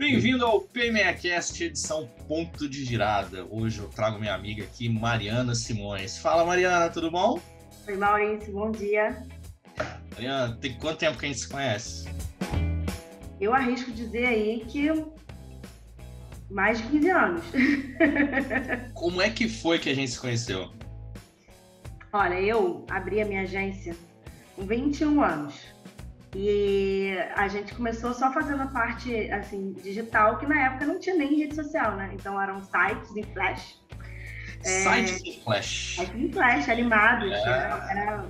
Bem-vindo ao PMEcast, edição Ponto de Girada. Hoje eu trago minha amiga aqui, Mariana Simões. Fala, Mariana, tudo bom? Oi, Maurício, bom dia. Mariana, tem quanto tempo que a gente se conhece? Eu arrisco dizer aí que mais de 15 anos. Como é que foi que a gente se conheceu? Olha, eu abri a minha agência com 21 anos. E a gente começou só fazendo a parte assim, digital, que na época não tinha nem rede social, né? Então eram sites em flash. Sites em flash. Sites em flash, animados. Era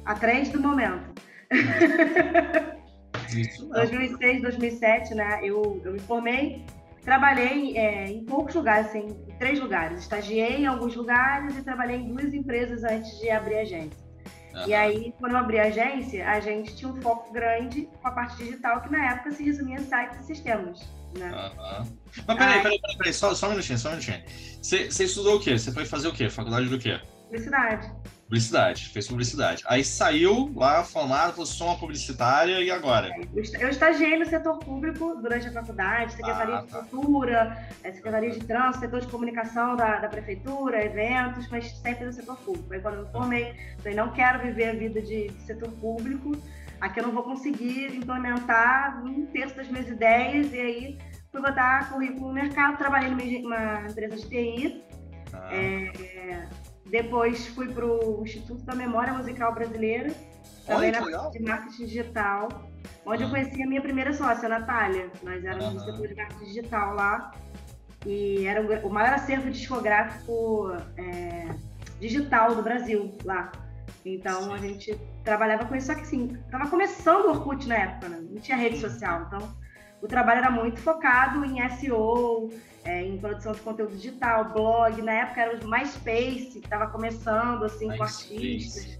a trend do momento. Isso mesmo. 2006, 2007, né? Eu me formei, trabalhei em poucos lugares, assim, em 3 lugares. Estagiei em alguns lugares e trabalhei em 2 empresas antes de abrir a agência. E aí, quando eu abri a agência, a gente tinha um foco grande com a parte digital, que na época se resumia em sites e sistemas, né? Mas peraí, só um minutinho. Você estudou o quê? Você foi fazer o quê? Faculdade do quê? Publicidade. Fez publicidade. Aí saiu lá formado, falou, sou uma publicitária, e agora? Eu estagiei no setor público durante a faculdade, Secretaria de Cultura, Secretaria de Trânsito, setor de comunicação da Prefeitura, eventos, mas sempre no setor público. Aí quando eu me formei, falei, não quero viver a vida de setor público, aqui eu não vou conseguir implementar 1/3 das minhas ideias, e aí fui botar currículo no mercado, trabalhei numa empresa de TI, depois fui para o Instituto da Memória Musical Brasileira, também na parte de marketing digital, onde eu conheci a minha primeira sócia, a Natália. Nós éramos no setor de marketing digital lá, e era o maior acervo discográfico digital do Brasil lá. Então a gente trabalhava com isso, só que assim, estava começando o Orkut na época, né? Não tinha rede social, então o trabalho era muito focado em SEO, em produção de conteúdo digital, blog. Na época era o MySpace, que estava começando, assim, com artistas.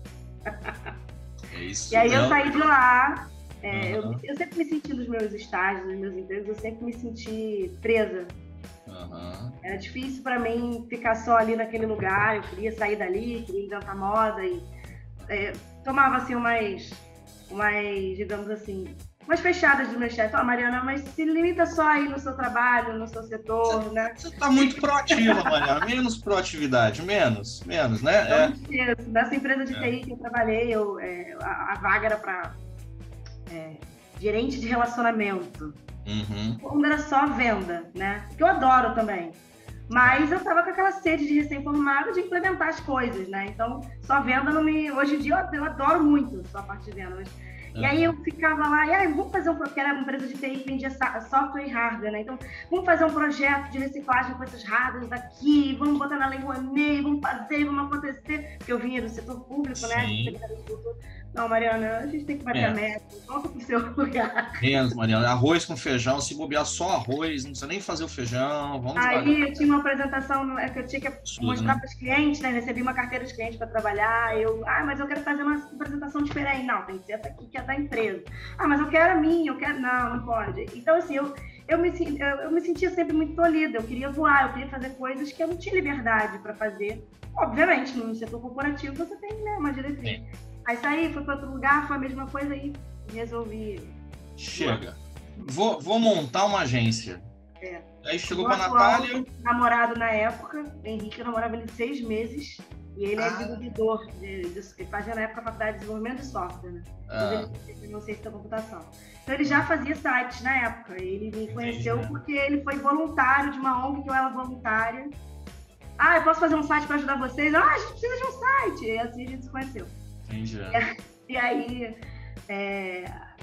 Isso e aí eu saí de lá. Eu sempre me senti nos meus estágios, nos meus empregos, eu sempre me senti presa. Era difícil para mim ficar só ali naquele lugar. Eu queria sair dali, queria inventar moda. E tomava, assim, umas, digamos assim, umas fechadas dos meus chefes. Mariana, mas se limita só aí no seu trabalho, no seu setor, né? Você tá muito proativa, Mariana. Menos proatividade, menos, né? Nessa empresa de TI que eu trabalhei, a vaga era para gerente de relacionamento. Quando era só venda, né? Que eu adoro também. Mas eu tava com aquela sede de recém-formado de implementar as coisas, né? Então, só venda não me... Hoje em dia eu adoro muito só a parte de venda, mas... E aí eu ficava lá, vamos fazer porque era uma empresa de TI que vendia software e hardware, né? Então, vamos fazer um projeto de reciclagem com esses hardwares daqui, vamos botar na Lei Rouanet, vamos acontecer. Porque eu vinha do setor público, né? Não, Mariana, a gente tem que bater a meta, volta pro seu lugar. Menos, Mariana. Arroz com feijão, se bobear só arroz, não precisa nem fazer o feijão, vamos Aí devagar. eu tinha uma apresentação que eu tinha que mostrar para os clientes, né? Recebi uma carteira de cliente para trabalhar. Mas eu quero fazer uma apresentação diferente. Não, tem que ser essa aqui que é da empresa. Mas eu quero a minha, não pode. Então, assim, eu me sentia sempre muito tolhida. Eu queria voar, eu queria fazer coisas que eu não tinha liberdade para fazer. Obviamente, no setor corporativo você tem, né, uma diretriz. Aí saí, fui para outro lugar, foi a mesma coisa e resolvi. Chega. Vou montar uma agência. Aí chegou para a Natália. Namorado na época, Henrique, eu namorava ele 6 meses. E ele é desenvolvedor, ele fazia na época a faculdade de desenvolvimento de software, né? Ele não sei se da computação. Então ele já fazia sites na época. Ele me conheceu porque ele foi voluntário de uma ONG que eu era voluntária. Eu posso fazer um site para ajudar vocês? A gente precisa de um site. E assim a gente se conheceu. Entendi. E aí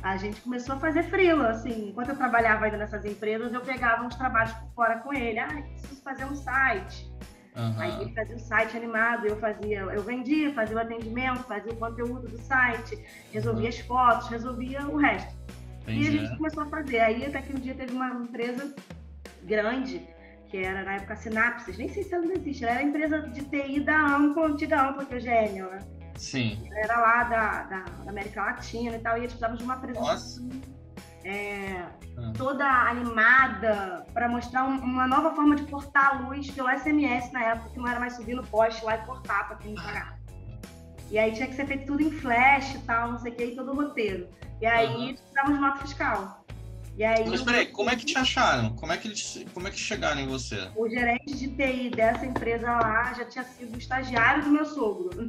a gente começou a fazer freela, assim. Enquanto eu trabalhava ainda nessas empresas, eu pegava uns trabalhos por fora com ele. Preciso fazer um site. Aí ele fazia o site animado, eu vendia, fazia o atendimento, fazia o conteúdo do site, resolvia as fotos, resolvia o resto. Entendi. E a gente começou a fazer. Aí até que um dia teve uma empresa grande, que era na época Sinapsis, nem sei se ela ainda existe, ela era a empresa de TI da Ampla, antiga Ampla, que hoje é Enel, né? Sim. Ela era lá da América Latina e tal, e eles precisavam de uma apresentação toda animada para mostrar uma nova forma de cortar a luz pelo SMS na época, que não era mais subir no poste lá e cortar para quem não pagar. E aí tinha que ser feito tudo em flash e tal, não sei o que, e todo o roteiro. E aí precisávamos de nota fiscal. E aí, mas peraí, como é que te acharam? Como é que chegaram em você? O gerente de TI dessa empresa lá já tinha sido estagiário do meu sogro.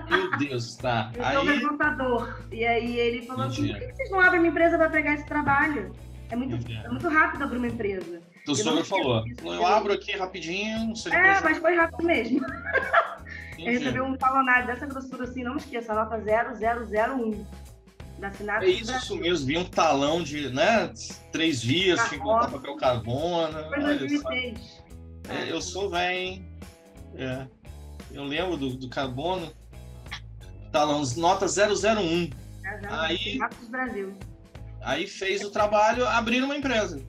Meu Deus, tá. Eu sou levantador. E aí ele falou assim, por que vocês não abrem uma empresa para pegar esse trabalho? É muito rápido abrir uma empresa. O sogro falou, eu abro aqui rapidinho. Mas foi rápido mesmo. Eu recebi um talonário dessa grossura assim, não me esqueça, a nota 0001. Da Sinatra. É isso mesmo, vi um talão de, né, 3 vias, tinha que botar papel carbono. Foi 2006. Eu sou velho, hein? Eu lembro do carbono. Talão, nota 001. Aí fez o trabalho, abriram uma empresa.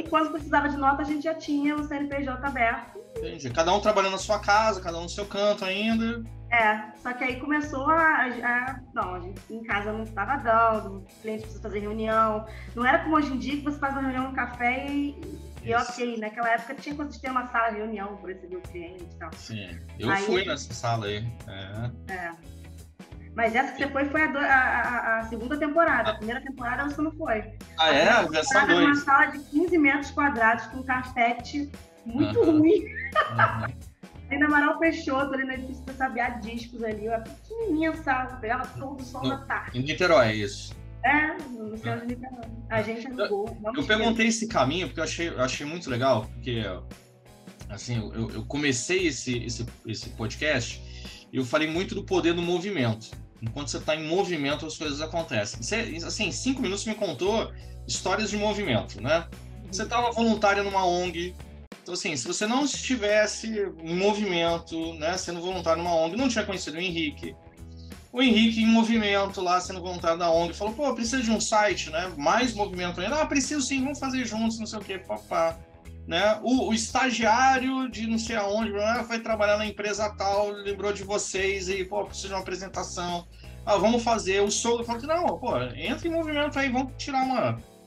Quando precisava de nota, a gente já tinha o CNPJ aberto. Entendi. Cada um trabalhando na sua casa, cada um no seu canto ainda. Só que aí começou não, a gente em casa não estava dando, o cliente precisa fazer reunião. Não era como hoje em dia que você faz uma reunião no café e ok, naquela época tinha que ter uma sala de reunião para receber o cliente e tal. Sim, eu fui nessa sala aí. Mas essa que você foi a segunda temporada. A primeira temporada você não foi. A versão 2. Uma sala de 15 metros quadrados com um cafete muito ruim. Ali na Amaral Peixoto, ali no edifício da Sabiá Discos ali, uma pequenininha sala, pegava todo o sol da tarde. Em Niterói, isso. No centro de Niterói. A gente alugou. Eu perguntei esse caminho porque eu achei muito legal, porque assim, eu comecei esse podcast e eu falei muito do poder do movimento. Enquanto você está em movimento, as coisas acontecem. Você, assim, em 5 minutos me contou histórias de movimento, né? Você estava voluntária numa ONG. Então, assim, se você não estivesse em movimento, né, sendo voluntário numa ONG, não tinha conhecido o Henrique. O Henrique em movimento lá, sendo voluntário da ONG, falou, pô, precisa de um site, né? Mais movimento ainda. Preciso sim, vamos fazer juntos, não sei o quê, papá. Né? O estagiário de não sei aonde, foi trabalhar na empresa tal, lembrou de vocês e, pô, precisa de uma apresentação. Vamos fazer. O sogro falou que não, pô, entra em movimento aí, vamos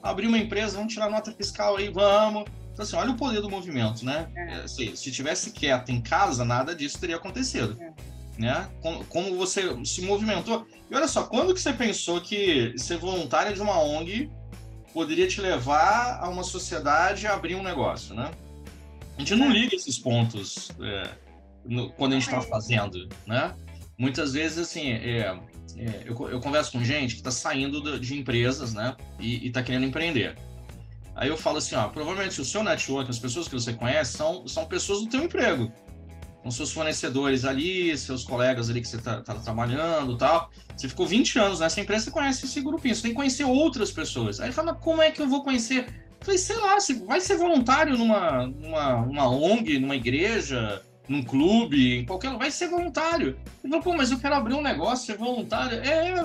abrir uma empresa, vamos tirar nota fiscal aí, vamos. Então, assim, olha o poder do movimento, né? Se tivesse quieto em casa, nada disso teria acontecido. Né? Como você se movimentou. E olha só, quando que você pensou que ser voluntária de uma ONG poderia te levar a uma sociedade a abrir um negócio, né? A gente não liga esses pontos quando a gente está fazendo, né? Muitas vezes, assim, eu converso com gente que está saindo de empresas, né? E está querendo empreender. Aí eu falo assim, provavelmente o seu network, as pessoas que você conhece, são pessoas do teu emprego. São seus fornecedores ali, seus colegas ali que você está trabalhando e tal. Você ficou 20 anos nessa empresa, você conhece esse grupinho, você tem que conhecer outras pessoas. Aí ele fala, mas como é que eu vou conhecer? Eu falei, sei lá, você vai ser voluntário numa ONG, numa igreja, num clube, em qualquer lugar, vai ser voluntário. Ele falou, pô, mas eu quero abrir um negócio, ser voluntário.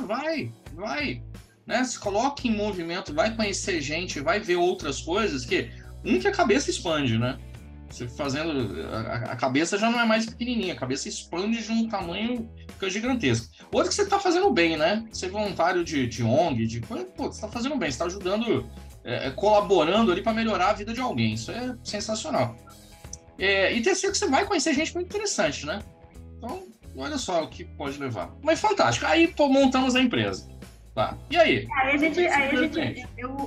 Vai. Né? Se coloque em movimento, vai conhecer gente, vai ver outras coisas, que a cabeça expande, né? Você fazendo, a cabeça já não é mais pequenininha, a cabeça expande de um tamanho que gigantesco. Outro que você está fazendo bem, né? Ser voluntário de ONG, pô, você está fazendo bem, você está ajudando, colaborando ali para melhorar a vida de alguém, isso é sensacional. E terceiro, que você vai conhecer gente muito interessante, né? Então, olha só o que pode levar. Mas fantástico, aí pô, montamos a empresa. Tá. E aí?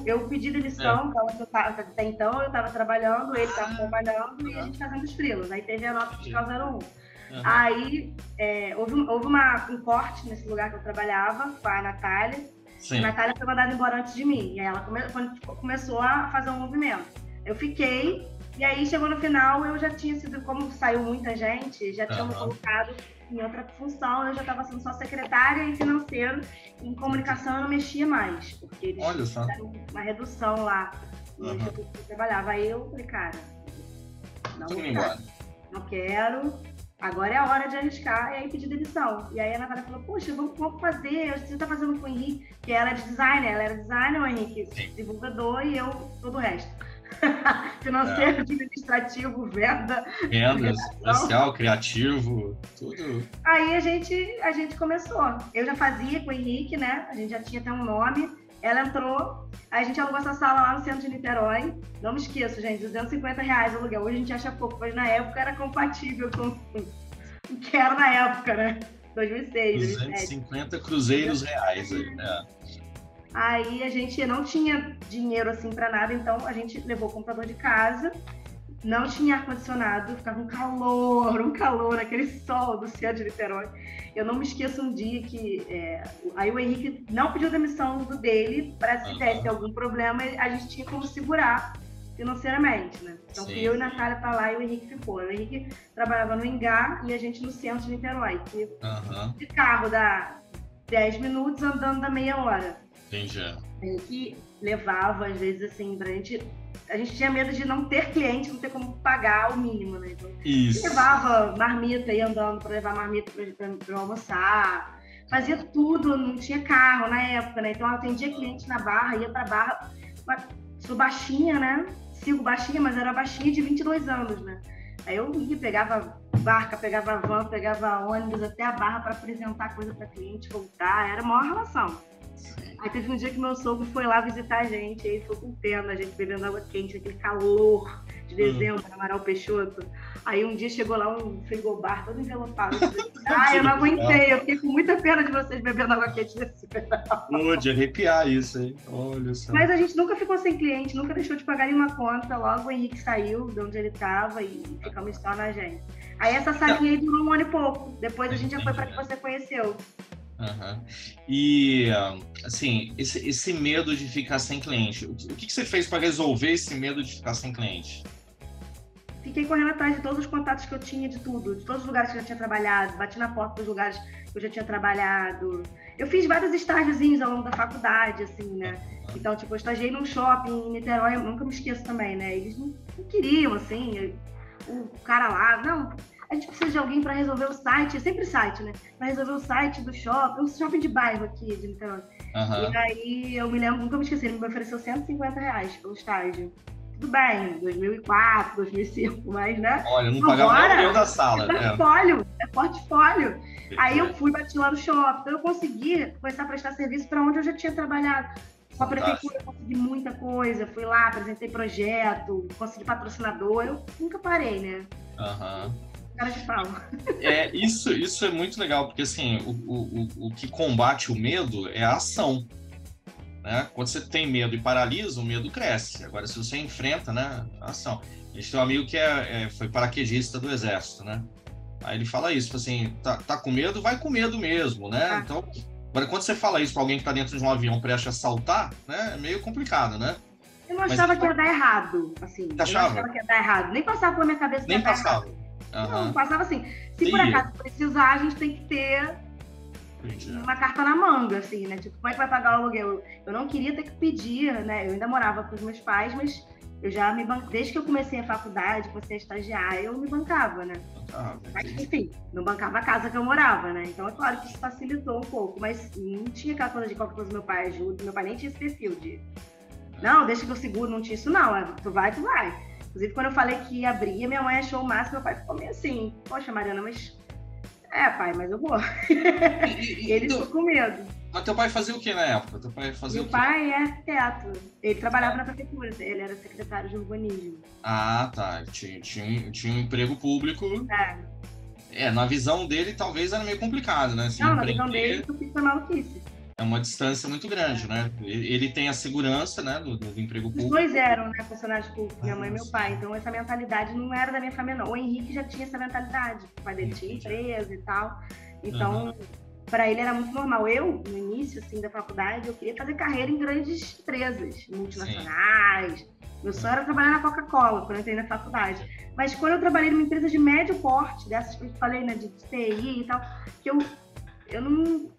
Eu pedi demissão, até então eu estava trabalhando, ele estava trabalhando e a gente fazendo os freelas. Aí teve a nota fiscal 01. Aí houve um corte nesse lugar que eu trabalhava com a Natália. Sim. A Natália foi mandada embora antes de mim. E aí ela começou a fazer um movimento. Eu fiquei, e aí chegou no final, eu já tinha sido, como saiu muita gente, já tinha me colocado em outra função, eu já estava sendo só secretária e financeiro, em comunicação eu não mexia mais, porque eles fizeram uma redução lá no instituto que eu trabalhava. Aí eu falei, cara, não quero, agora é a hora de arriscar, e aí pedi demissão. E aí a Natália falou, poxa, vamos fazer, você está fazendo com o Henrique, que ela era designer, o Henrique desenvolvedor e eu todo o resto. Financeiro, administrativo, vendas, comercial, criativo, tudo. Aí a gente começou. Eu já fazia com o Henrique, né? A gente já tinha até um nome. Ela entrou, aí a gente alugou essa sala lá no centro de Niterói. Não me esqueço, gente, R$250 o aluguel. Hoje a gente acha pouco, mas na época era compatível com o que era na época, né? 2006, 250 cruzeiros reais aí, né? Aí a gente não tinha dinheiro assim para nada, então a gente levou o computador de casa, não tinha ar-condicionado, ficava um calor, aquele sol do céu de Niterói. Eu não me esqueço um dia que aí o Henrique não pediu demissão do dele para se tivesse algum problema, a gente tinha como segurar financeiramente, né? Então fui eu e a Natália para lá e o Henrique ficou. O Henrique trabalhava no Engar e a gente no centro de Niterói. Que de carro dá 10 minutos, andando dá meia hora. Entendi. A gente levava, às vezes, assim, pra gente... A gente tinha medo de não ter cliente, não ter como pagar o mínimo, né? Então, levava marmita, ia andando para levar marmita para almoçar. Fazia tudo, não tinha carro na época, né? Então, eu atendia cliente na Barra, ia pra Barra. Sou baixinha, né? Sigo baixinha, mas era baixinha de 22 anos, né? Aí eu ia, pegava barca, pegava van, pegava ônibus até a Barra para apresentar coisa para cliente, voltar. Era a maior relação. Aí teve um dia que meu sogro foi lá visitar a gente, aí ele ficou com pena, a gente bebendo água quente, aquele calor de dezembro, na Amaral Peixoto. Aí um dia chegou lá um frigobar todo envelopado. Eu não aguentei, eu fiquei com muita pena de vocês bebendo água quente nesse verão. Pô, de arrepiar isso, hein? Olha só. Mas a gente nunca ficou sem cliente, nunca deixou de pagar nenhuma conta. Logo o Henrique saiu de onde ele estava e ficamos só na agência. Aí essa salinha aí durou 1 ano e pouco. Depois a gente já foi para que você conheceu. E, assim, esse medo de ficar sem cliente, o que você fez para resolver esse medo de ficar sem cliente? Fiquei correndo atrás de todos os contatos que eu tinha, de tudo, de todos os lugares que eu já tinha trabalhado, bati na porta dos lugares que eu já tinha trabalhado. Eu fiz vários estágiozinhos ao longo da faculdade, assim, né? Então, tipo, eu estagiei num shopping em Niterói, eu nunca me esqueço também, né? Eles não queriam, assim, o cara lá, não... A gente precisa de alguém para resolver o site, é sempre site, né? Para resolver o site do shopping, um shopping de bairro aqui de Niterói. E aí eu me lembro, nunca me esqueci, ele me ofereceu R$150 pelo estágio. Tudo bem, 2004, 2005, mas, né? Olha, não pagava nem o aluguel da sala. É portfólio. Aí eu fui, bati lá no shopping, então eu consegui começar a prestar serviço para onde eu já tinha trabalhado. Com a prefeitura eu consegui muita coisa, fui lá, apresentei projeto, consegui patrocinador, eu nunca parei, né? Cara de pau. Isso é muito legal, porque assim, o que combate o medo é a ação. Né? Quando você tem medo e paralisa, o medo cresce. Agora, se você enfrenta, né, a ação. A gente tem um amigo que foi paraquedista do Exército, né? Aí ele fala isso, assim, tá com medo, vai com medo mesmo, né? Então, agora, quando você fala isso para alguém que está dentro de um avião prestes a saltar, né, é meio complicado, né? Eu não achava que ia dar errado, assim. Eu não achava que ia dar errado. Nem passava pela minha cabeça que ia dar errado. Não, passava assim. Se por acaso precisar, a gente tem que ter uma carta na manga, assim, né? Tipo, como é que vai pagar o aluguel? Eu não queria ter que pedir, né? Eu ainda morava com os meus pais, mas eu já me desde que eu comecei a faculdade, comecei a estagiar, eu me bancava, né? Mas, enfim, não bancava a casa que eu morava, né? Então é claro que isso facilitou um pouco, mas não tinha aquela coisa de qualquer coisa meu pai ajuda, meu pai nem tinha esse perfil de não, deixa que eu seguro, não tinha isso não, tu vai. Inclusive, quando eu falei que ia abrir, minha mãe achou o máximo, meu pai ficou meio assim, poxa, Mariana, mas... pai, mas eu vou. E ele ficou com medo. Mas teu pai fazia o que na época? Meu pai é arquiteto. Ele trabalhava na prefeitura, ele era secretário de urbanismo. Tá. Tinha um emprego público. Na visão dele, talvez era meio complicado, né? Assim, não, na visão dele, tu fica maluquice. É uma distância muito grande, né? Ele tem a segurança, né, do emprego público. Os dois eram, né, funcionários públicos, minha mãe e meu pai. Então, essa mentalidade não era da minha família, não. O Henrique já tinha essa mentalidade. O pai dele tinha empresa e tal. Então, para ele era muito normal. Eu, no início, assim, da faculdade, eu queria fazer carreira em grandes empresas, multinacionais. Meu sonho era trabalhar na Coca-Cola, quando eu entrei na faculdade. Mas quando eu trabalhei numa empresa de médio porte, dessas que eu falei, né, de TI e tal, que eu não...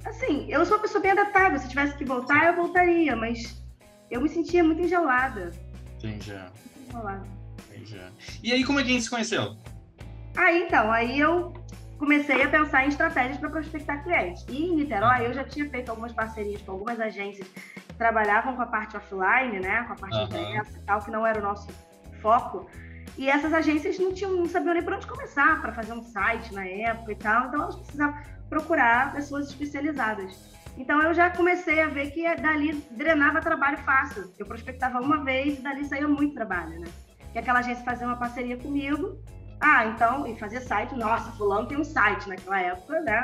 Assim, eu sou uma pessoa bem adaptável. Se tivesse que voltar, eu voltaria. Mas eu me sentia muito enjaulada. Entendi. E aí, como é que a gente se conheceu? Aí eu comecei a pensar em estratégias para prospectar clientes. E em Niterói, eu já tinha feito algumas parcerias com algumas agências que trabalhavam com a parte offline, né? Com a parte impressa e tal, que não era o nosso foco. E essas agências não sabiam nem por onde começar para fazer um site na época e tal. Então, elas precisavam procurar pessoas especializadas. Então, eu já comecei a ver que dali drenava trabalho fácil. Eu prospectava uma vez e dali saía muito trabalho, né? Que aquela agência fazia uma parceria comigo. E fazia site. Nossa, fulano tem um site naquela época, né?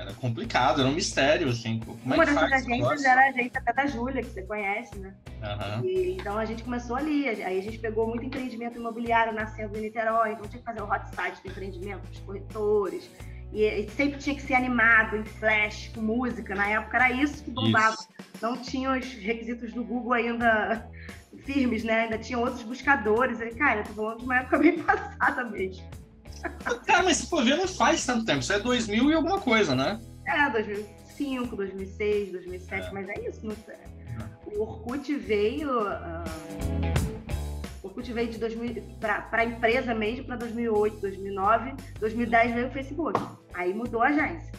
era complicado, era um mistério, assim. Uma dessas agências era a agência até da Júlia, que você conhece, né? Uhum. Então a gente começou ali, aí a gente pegou muito empreendimento imobiliário nascendo em Niterói, então tinha que fazer o hot site do empreendimento, dos corretores, e sempre tinha que ser animado, em flash, com música, na época era isso que bombava. Isso. Não tinha os requisitos do Google ainda firmes, né? Ainda tinha outros buscadores, cara, eu tô falando de uma época bem passada mesmo. Cara, mas se for ver, não faz tanto tempo, isso é 2000 e alguma coisa, né? 2005, 2006, 2007, mas é isso, não sei. O Orkut veio de 2000 para a empresa mesmo para 2008, 2009, 2010 veio o Facebook. Aí mudou a agência.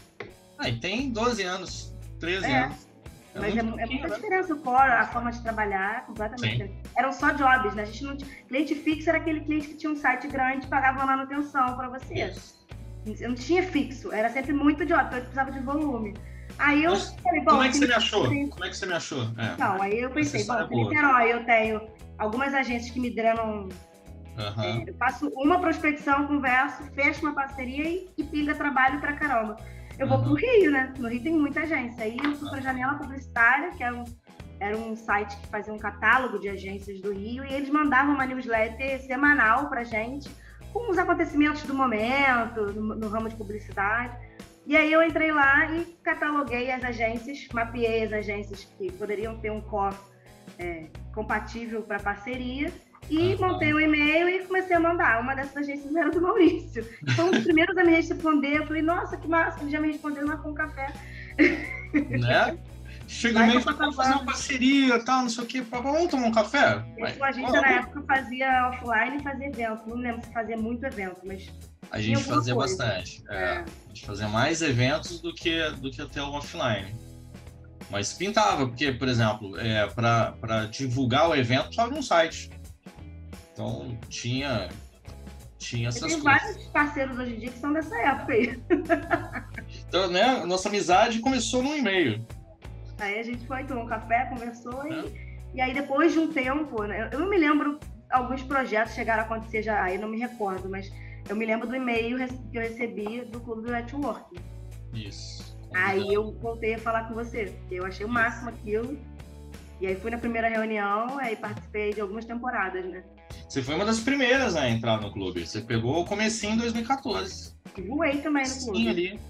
E tem 12 anos, 13 anos. Mas é muita diferença, o core, a forma de trabalhar, completamente diferente. Eram só jobs, né? A gente não tinha... Cliente fixo era aquele cliente que tinha um site grande e pagava uma manutenção para você. Eu não tinha fixo, era sempre muito job, porque eu precisava de volume. Aí eu falei, bom... Como é que você me achou? Como é que você me achou? Então, aí eu pensei, bom, em Niterói eu tenho algumas agências que me drenam... eu faço uma prospecção, converso, fecho uma parceria e pinga trabalho pra caramba. Eu vou pro Rio, né? No Rio tem muita agência. Aí eu fui pra Janela Publicitária, que era um site que fazia um catálogo de agências do Rio, e eles mandavam uma newsletter semanal pra gente, com os acontecimentos do momento, no ramo de publicidade. E aí eu entrei lá e cataloguei as agências, mapeei as agências que poderiam ter um core compatível para parceria, e montei um e-mail e comecei a mandar. Uma dessas agências era do Maurício. Foi um dos primeiros a me responder. Eu falei, nossa, que massa, ele já me respondeu, marcou um café. Né? Chega o e-mail e fala, vamos fazer uma parceria, tal, não sei o quê. Vamos tomar um café? A gente, na época, fazia offline e fazia evento. Não lembro se fazia muito evento, mas... A gente fazia bastante. A gente fazia mais eventos do que até o offline. Mas pintava, porque, por exemplo, para divulgar o evento, estava num site. Então, tinha essas coisas. Tem vários parceiros hoje em dia que são dessa época aí. Então, né, a nossa amizade começou num e-mail. Aí a gente foi, tomou um café, conversou, e aí depois de um tempo, né, eu não me lembro, alguns projetos chegaram a acontecer já, aí não me recordo, mas eu me lembro do e-mail que eu recebi do Clube do Networking. Isso. Aí eu voltei a falar com você, eu achei o máximo aquilo, e aí fui na primeira reunião, aí participei de algumas temporadas, né? Você foi uma das primeiras a entrar no clube. Você pegou o comecinho em 2014. E voei também no clube. Sim, ali.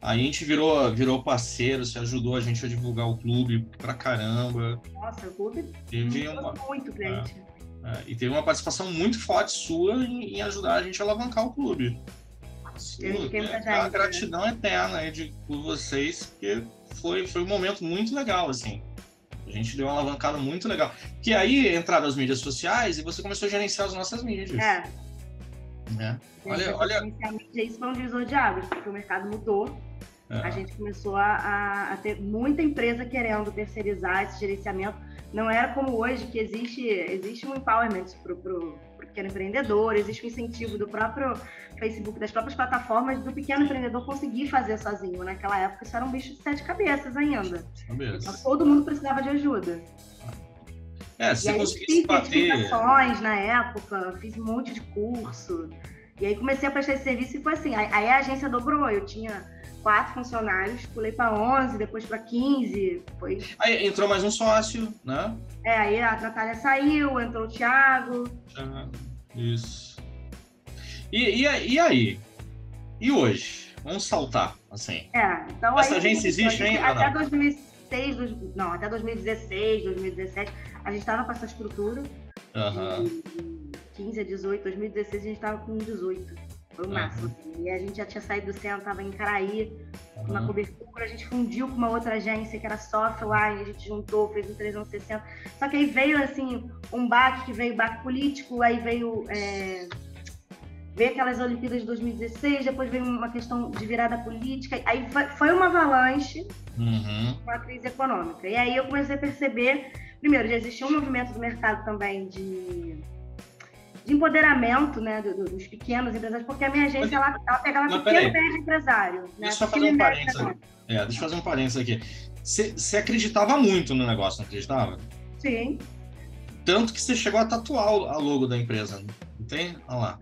Aí a gente virou parceiro, você ajudou a gente a divulgar o clube pra caramba. Nossa, o clube teve muito cliente. E teve uma participação muito forte sua em ajudar a gente a alavancar o clube. A gratidão eterna aí por vocês, porque foi um momento muito legal, assim. A gente deu uma alavancada muito legal. Que aí entraram as mídias sociais e você começou a gerenciar as nossas mídias. Olha. Isso foi um divisor de águas, porque o mercado mudou. A gente começou a ter muita empresa querendo terceirizar esse gerenciamento. Não era como hoje, que existe um empowerment para o pequeno empreendedor, existe um incentivo do próprio Facebook, das próprias plataformas, do pequeno empreendedor conseguir fazer sozinho. Naquela época, isso era um bicho de 7 cabeças ainda. Então, todo mundo precisava de ajuda. Se conseguisse bater... certificações na época, fiz um monte de curso. E aí comecei a prestar esse serviço e foi assim. Aí a agência dobrou, eu tinha 4 funcionários, pulei para 11, depois para 15. Aí entrou mais um sócio, né? Aí a Natália saiu, entrou o Thiago. Isso. E aí? E hoje? Vamos saltar, assim. Então essa agência existe ainda? Até 2016, até 2017, a gente estava com essa estrutura. De 15 a 18, 2016 a gente estava com 18. Foi o máximo. E a gente já tinha saído do centro, estava em Caraí, uma cobertura, a gente fundiu com uma outra agência que era Softline, a gente juntou, fez um 360. Só que aí veio, assim, um baque, baque político, aí veio aquelas Olimpíadas de 2016, depois veio uma questão de virada política, aí foi uma avalanche com a crise econômica. E aí eu comecei a perceber, primeiro, já existia um movimento do mercado também de empoderamento, né, dos pequenos empresários, porque a minha agência ela pegava pequeno e médio empresário. Deixa eu fazer um parênteses aqui. Deixa eu fazer um parênteses aqui. Você acreditava muito no negócio, não acreditava? Sim. Tanto que você chegou a tatuar a logo da empresa, não tem? Olha lá.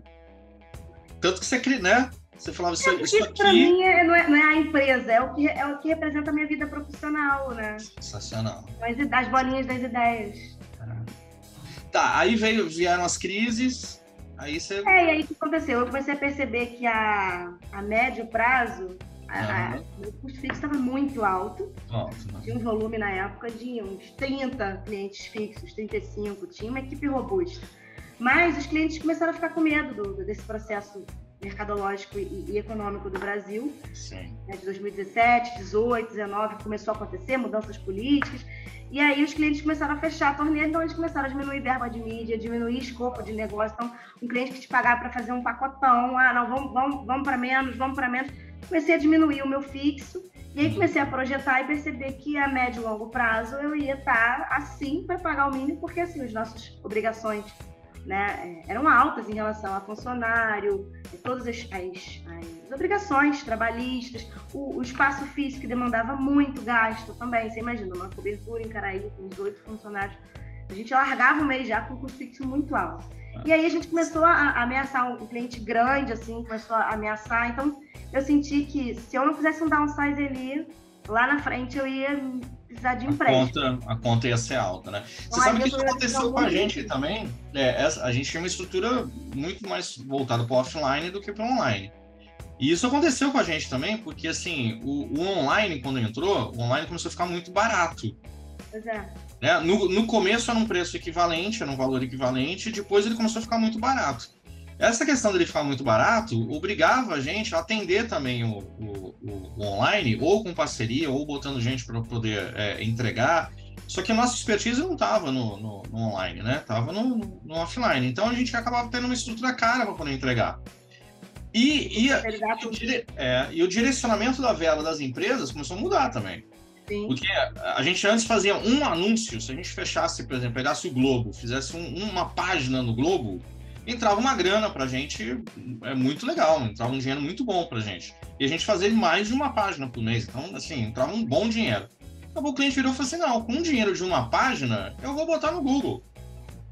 Tanto que você, né? Você falava, isso aqui... Para mim não é a empresa, é o que representa a minha vida profissional, né? Sensacional. As bolinhas das ideias. Tá, aí vieram as crises, aí você... E aí o que aconteceu? Eu comecei a perceber que a médio prazo, meu custo fixo estava muito alto. Tinha um volume na época de uns 30 clientes fixos, 35, tinha uma equipe robusta. Mas os clientes começaram a ficar com medo desse processo mercadológico e econômico do Brasil. Sim. De 2017, 18, 19, começou a acontecer mudanças políticas. E aí os clientes começaram a fechar a torneira, então eles começaram a diminuir verba de mídia, diminuir escopo de negócio. Então, um cliente que te pagava para fazer um pacotão, não, vamos para menos. Comecei a diminuir o meu fixo, e aí comecei a projetar e perceber que a médio e longo prazo eu ia estar assim para pagar o mínimo, porque assim, as nossas obrigações, né, eram altas em relação a funcionário, todas as obrigações trabalhistas, o espaço físico que demandava muito gasto também. Você imagina, uma cobertura em Caraí com 18 funcionários, a gente largava o mês já com um custo fixo muito alto. E aí a gente começou a ameaçar um cliente grande, assim, começou a ameaçar. Então eu senti que se eu não fizesse um downsize ali, lá na frente eu ia precisar de empréstimo. A conta ia ser alta, né? Você sabe que isso aconteceu com a gente também? A gente tinha uma estrutura muito mais voltada para o offline do que para o online. E isso aconteceu com a gente também, porque assim, o online, quando entrou, o online começou a ficar muito barato. Pois é. No começo era um preço equivalente, era um valor equivalente, e depois ele começou a ficar muito barato. Essa questão dele ficar muito barato obrigava a gente a atender também o online, ou com parceria, ou botando gente para poder entregar. Só que a nossa expertise não estava no online, né? Estava no offline. Então a gente acabava tendo uma estrutura cara para poder entregar. E o direcionamento da verba das empresas começou a mudar também. Sim. Porque a gente antes fazia um anúncio, se a gente fechasse, por exemplo, pegasse o Globo, fizesse uma página no Globo, entrava uma grana pra gente, muito legal, entrava um dinheiro muito bom pra gente. E a gente fazia mais de uma página por mês, então, assim, entrava um bom dinheiro. Acabou, o cliente virou e falou assim, não, com o dinheiro de uma página, eu vou botar no Google.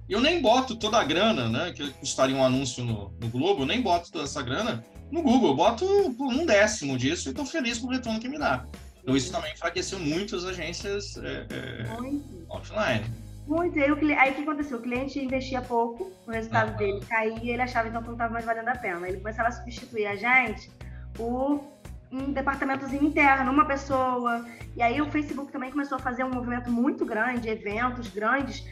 E eu nem boto toda a grana, né, que custaria um anúncio no Globo, eu nem boto toda essa grana no Google, eu boto por 1/10 disso e tô feliz com o retorno que me dá. Então isso também enfraqueceu muito as agências offline. Muito. Aí o que aconteceu? O cliente investia pouco, o resultado dele caía e ele achava então que não estava mais valendo a pena. Ele começava a substituir a gente por um departamentozinho interno, uma pessoa. E aí o Facebook também começou a fazer um movimento muito grande, eventos grandes,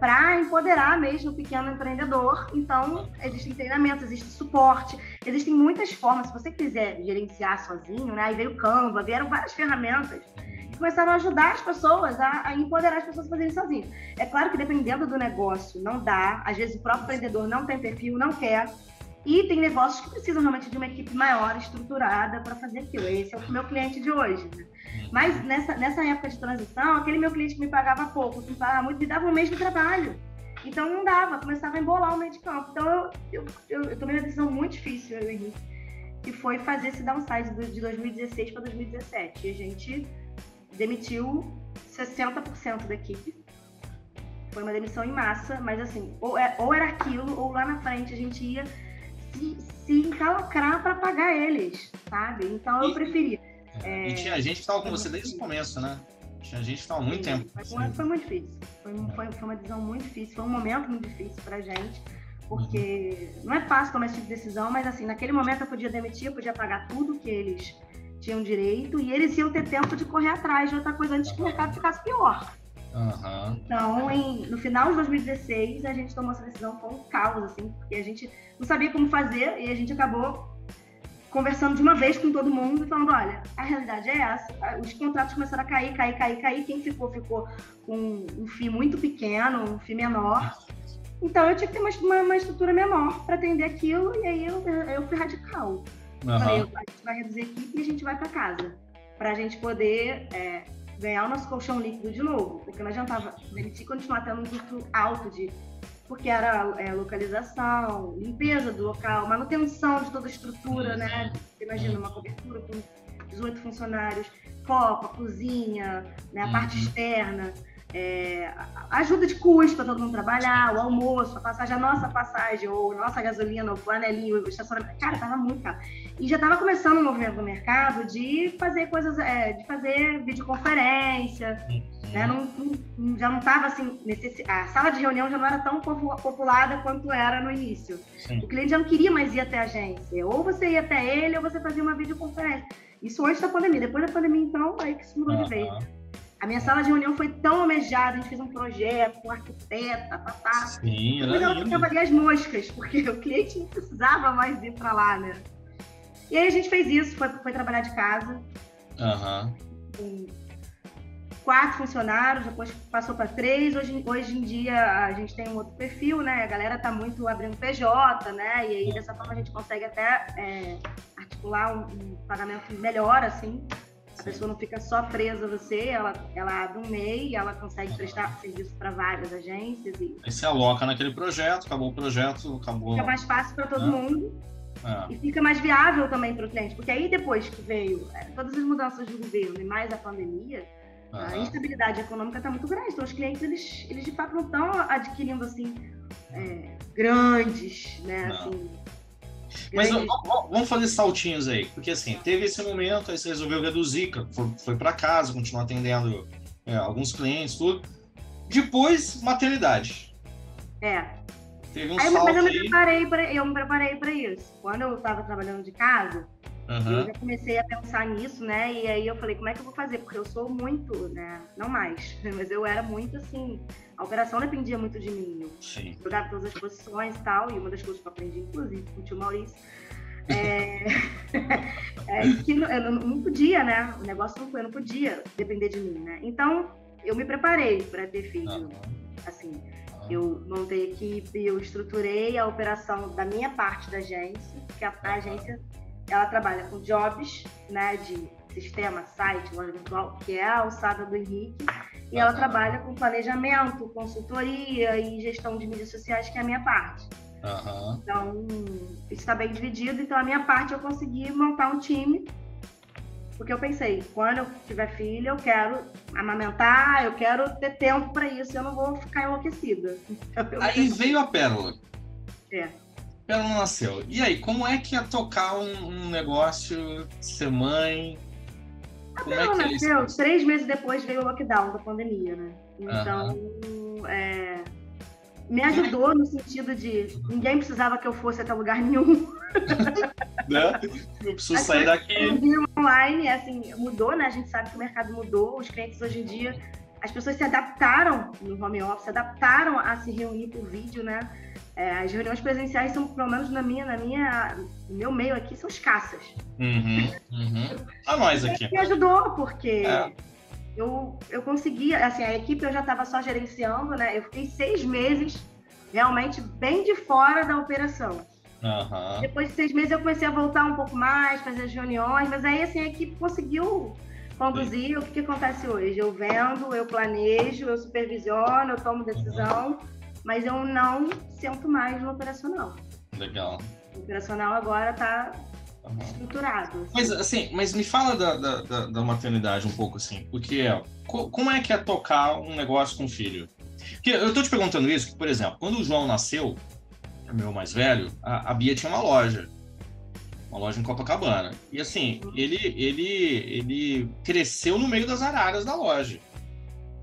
para empoderar mesmo o pequeno empreendedor. Então, existem treinamentos, existe suporte, existem muitas formas. Se você quiser gerenciar sozinho, né? Aí veio o Canva, vieram várias ferramentas que começaram a ajudar as pessoas a empoderar as pessoas a fazerem sozinho. É claro que dependendo do negócio, não dá. Às vezes o próprio empreendedor não tem perfil, não quer. E tem negócios que precisam realmente de uma equipe maior, estruturada, para fazer aquilo. Esse é o meu cliente de hoje, né? Mas nessa época de transição, aquele meu cliente que me pagava pouco, que me pagava muito, me dava o mesmo trabalho. Então não dava, começava a embolar o meio de campo. Então eu tomei uma decisão muito difícil, eu e o Henrique, que foi fazer esse downsize de 2016 para 2017. E a gente demitiu 60% da equipe. Foi uma demissão em massa, mas assim, ou era aquilo, ou lá na frente a gente ia se encalacrar para pagar eles, sabe? Então eu preferia. E tinha gente que estava com você desde o começo, né? Tinha gente que estava há muito tempo. Foi muito difícil. Foi uma decisão muito difícil, foi um momento muito difícil pra gente, porque não é fácil tomar esse tipo de decisão, mas assim, naquele momento eu podia demitir, eu podia pagar tudo que eles tinham direito, e eles iam ter tempo de correr atrás de outra coisa antes que o mercado ficasse pior. Então, no final de 2016, a gente tomou essa decisão, foi um caos, assim, porque a gente não sabia como fazer, e a gente acabou conversando de uma vez com todo mundo e falando, olha, a realidade é essa, os contratos começaram a cair, quem ficou com um FII muito pequeno, um FII menor, então eu tinha que ter uma estrutura menor para atender aquilo, e aí eu fui radical. Falei, a gente vai reduzir a equipe e a gente vai para casa, para a gente poder ganhar o nosso colchão líquido de novo, porque não adiantava demitir e continuar tendo um custo alto porque era localização, limpeza do local, manutenção de toda a estrutura, né? Você imagina uma cobertura com 18 funcionários, copa, cozinha, né? A parte externa. ajuda de custo para todo mundo trabalhar, o almoço, a passagem, a nossa passagem, ou a nossa gasolina, o flanelinho, o estacionamento. Cara, tava muito caro. E já estava começando um movimento no mercado de fazer coisas, de fazer videoconferência, né? Já não estava assim, a sala de reunião já não era tão populada quanto era no início. Sim. O cliente já não queria mais ir até a agência. Ou você ia até ele, ou você fazia uma videoconferência. Isso antes da pandemia. Depois da pandemia, então, aí que se mudou de vez. A minha sala de reunião foi tão almejada, a gente fez um projeto com arquiteta, Sim, depois ela ficava ali as moscas, porque o cliente não precisava mais ir para lá, né? E aí a gente fez isso, foi trabalhar de casa. Com 4 funcionários, depois passou para 3. Hoje em dia a gente tem um outro perfil, né? A galera tá muito abrindo PJ, né? E aí dessa forma a gente consegue até articular um pagamento melhor, assim. A pessoa não fica só presa a você, ela abre um MEI, ela consegue prestar serviço para várias agências. Aí você aloca naquele projeto, acabou o projeto, acabou... Fica mais fácil para todo mundo e fica mais viável também para o cliente, porque aí depois que veio todas as mudanças do governo e mais a pandemia, a instabilidade econômica está muito grande, então os clientes, eles de fato não estão adquirindo assim, grandes, né, assim... Mas vamos fazer saltinhos aí, porque assim, teve esse momento, aí você resolveu reduzir, foi para casa, continuou atendendo alguns clientes, tudo. Depois, maternidade. Teve um salto mas eu me preparei para isso. Quando eu estava trabalhando de casa, eu já comecei a pensar nisso, né? E aí eu falei, como é que eu vou fazer? Porque eu sou muito, né? Não mais, mas eu era muito assim... A operação dependia muito de mim. Eu jogava todas as posições e tal, e uma das coisas que eu aprendi, inclusive, com o tio Maurício, que eu não podia, né? O negócio eu não podia depender de mim, né? Então, eu me preparei para ter filho. Assim, eu montei equipe, eu estruturei a operação da minha parte da agência, porque a agência, ela trabalha com jobs, né? De sistema, site, loja virtual, que é a alçada do Henrique. E ela trabalha com planejamento, consultoria e gestão de mídias sociais, que é a minha parte. Então, isso está bem dividido. Então, a minha parte, eu consegui montar um time, porque eu pensei, quando eu tiver filho, eu quero amamentar, eu quero ter tempo para isso, eu não vou ficar enlouquecida. Então, aí veio a Pérola. Pérola nasceu. E aí, como é que é tocar um negócio, ser mãe... A Pérola nasceu, 3 meses depois veio o lockdown da pandemia, né? Então, me ajudou no sentido de ninguém precisava que eu fosse até lugar nenhum. Não preciso sair daqui. Online, assim, mudou, né? A gente sabe que o mercado mudou, os clientes hoje em dia, as pessoas se adaptaram no home office, se adaptaram a se reunir por vídeo, né? As reuniões presenciais são, pelo menos no meu meio aqui, são escassas. A nós aqui. Me ajudou, porque eu consegui, assim, a equipe eu já estava só gerenciando, né? Eu fiquei 6 meses realmente bem de fora da operação. Depois de 6 meses eu comecei a voltar um pouco mais, fazer as reuniões, mas aí, assim, a equipe conseguiu conduzir. O que acontece hoje? Eu vendo, eu planejo, eu supervisiono, eu tomo decisão, mas eu não sento mais no operacional. Legal. O operacional agora está estruturado. Assim. Mas me fala da maternidade um pouco, assim, porque como é que é tocar um negócio com filho? Porque eu tô te perguntando isso, porque, por exemplo, quando o João nasceu, meu mais velho, a Bia tinha uma loja em Copacabana. E assim, ele cresceu no meio das araras da loja.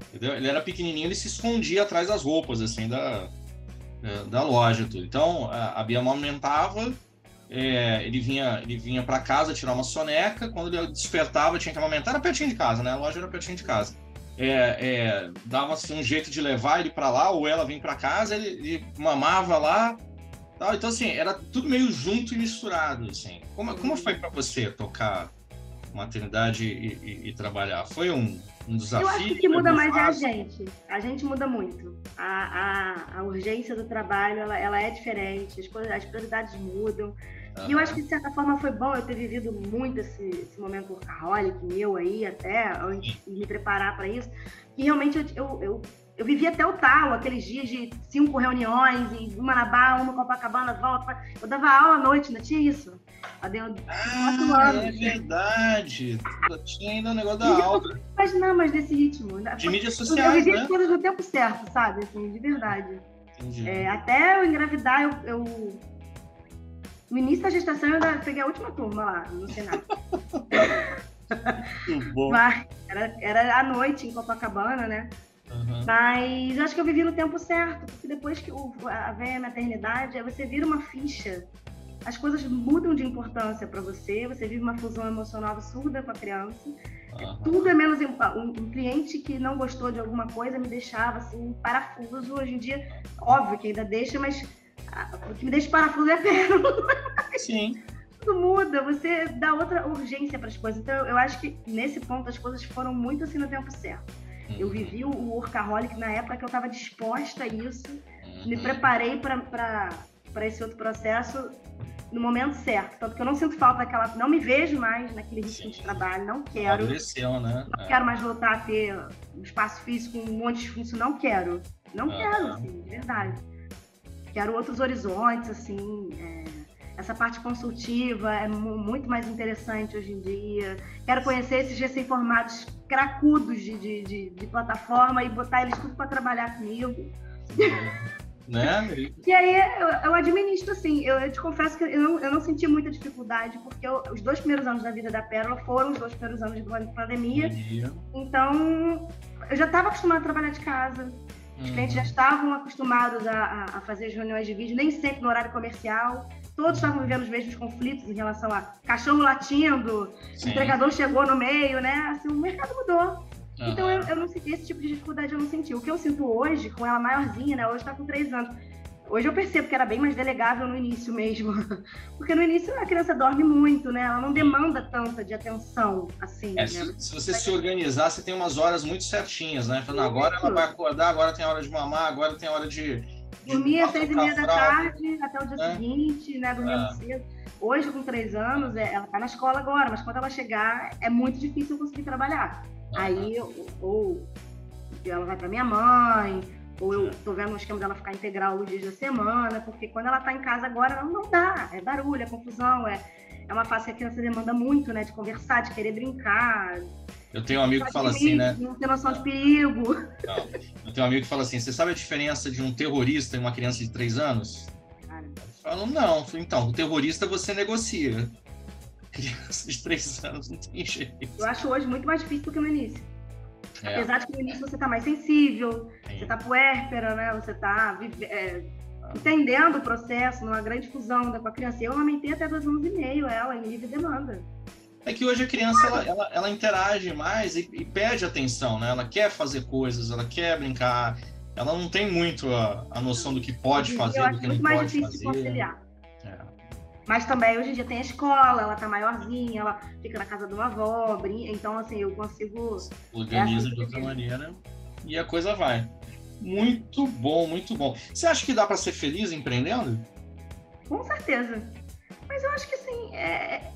Entendeu? Ele era pequenininho, ele se escondia atrás das roupas, assim, da loja, tudo. Então, a Bia amamentava, ele vinha para casa tirar uma soneca, quando ele despertava, tinha que amamentar, era pertinho de casa, né? A loja era pertinho de casa. Dava assim, um jeito de levar ele para lá, ou ela vinha para casa, ele mamava lá, tal. Então, assim, era tudo meio junto e misturado, assim. Como foi para você tocar maternidade e trabalhar? Foi um desafio? Eu acho que o que muda mais é a gente. A gente muda muito. A urgência do trabalho, ela é diferente, as prioridades mudam. E eu acho que, de certa forma, foi bom eu ter vivido muito esse momento workaholic meu aí, até, antes de me preparar para isso. E realmente eu eu vivia até o talo, aqueles dias de 5 reuniões, e uma na Barra, uma em Copacabana, volta. Eu dava aula à noite, não tinha isso? Eu dei 4 anos. É verdade. Tinha ainda o negócio da aula. Mas não, mas desse ritmo. De mídias sociais, eu vivia né? as coisas no tempo certo, sabe? Assim, de verdade. Entendi. Até eu engravidar, no início da gestação, eu ainda peguei a última turma lá, no Senado. Muito bom. Mas era à noite em Copacabana, né? Uhum. Mas eu acho que eu vivi no tempo certo, porque depois que vem a maternidade, aí você vira uma ficha, as coisas mudam de importância para você, você vive uma fusão emocional absurda com a criança. Tudo é menos... Um cliente que não gostou de alguma coisa me deixava assim, parafuso. Hoje em dia, óbvio que ainda deixa, mas o que me deixa parafuso é a perna. Sim. Tudo muda, você dá outra urgência para as coisas. Então, eu acho que nesse ponto as coisas foram muito assim no tempo certo. Eu vivi o workaholic na época que eu estava disposta a isso, me preparei para esse outro processo no momento certo. Tanto que eu não sinto falta daquela... Não me vejo mais naquele ritmo de trabalho, não quero. Amadureceu, né? Não quero mais voltar a ter um espaço físico, um monte de função. Não quero. Não quero, assim, de verdade. Quero outros horizontes, assim... Essa parte consultiva é muito mais interessante hoje em dia. Quero conhecer esses recém-formados cracudos de plataforma e botar eles tudo para trabalhar comigo. Né? E aí eu administro, assim, eu te confesso que eu não senti muita dificuldade, porque os 2 primeiros anos da vida da Pérola foram os 2 primeiros anos de pandemia. Então, eu já estava acostumada a trabalhar de casa. Os clientes já estavam acostumados a fazer as reuniões de vídeo, nem sempre no horário comercial. Todos estavam vivendo os mesmos conflitos em relação a cachorro latindo, entregador chegou no meio, né? Assim, o mercado mudou. Então, eu não senti esse tipo de dificuldade, eu não senti. O que eu sinto hoje, com ela maiorzinha, né? Hoje está com 3 anos. Hoje eu percebo que era bem mais delegável no início mesmo. Porque no início a criança dorme muito, né? Ela não demanda tanta de atenção, assim. Né? Se você se organizar, você tem umas horas muito certinhas, né? Falando, agora ela vai acordar, agora tem a hora de mamar, agora tem a hora de dormia às 6h30 da tarde, até o dia seguinte, né? Dormia cedo. Hoje, com 3 anos, ela tá na escola agora, mas quando ela chegar, é muito difícil eu conseguir trabalhar. Aí, ou ela vai pra minha mãe, ou eu tô vendo o esquema dela ficar integral os dias da semana, porque quando ela tá em casa agora, não dá. É barulho, é confusão, é uma fase que a criança demanda muito, né? De conversar, de querer brincar. Eu tenho um amigo que fala assim, né? Não tem noção de perigo. Não. Eu tenho um amigo que fala assim, você sabe a diferença de um terrorista e uma criança de 3 anos? Eu falo, não. Então, o terrorista você negocia. Criança de 3 anos não tem jeito. Eu acho hoje muito mais difícil do que no início. Apesar de que no início você tá mais sensível, você tá puérpera, né? Você tá entendendo o processo, numa grande fusão com a criança. Eu amamentei até 2 anos e meio ela, em livre demanda. É que hoje a criança, ela interage mais e pede atenção, né? Ela quer fazer coisas, ela quer brincar, ela não tem muito a noção do que pode fazer, do que não pode fazer. Eu acho muito mais difícil de conciliar. Mas também, hoje em dia, tem a escola, ela tá maiorzinha, ela fica na casa de uma avó, então, assim, eu consigo... Organiza de outra maneira e a coisa vai. Muito bom, muito bom. Você acha que dá para ser feliz empreendendo? Com certeza. Mas eu acho que, assim,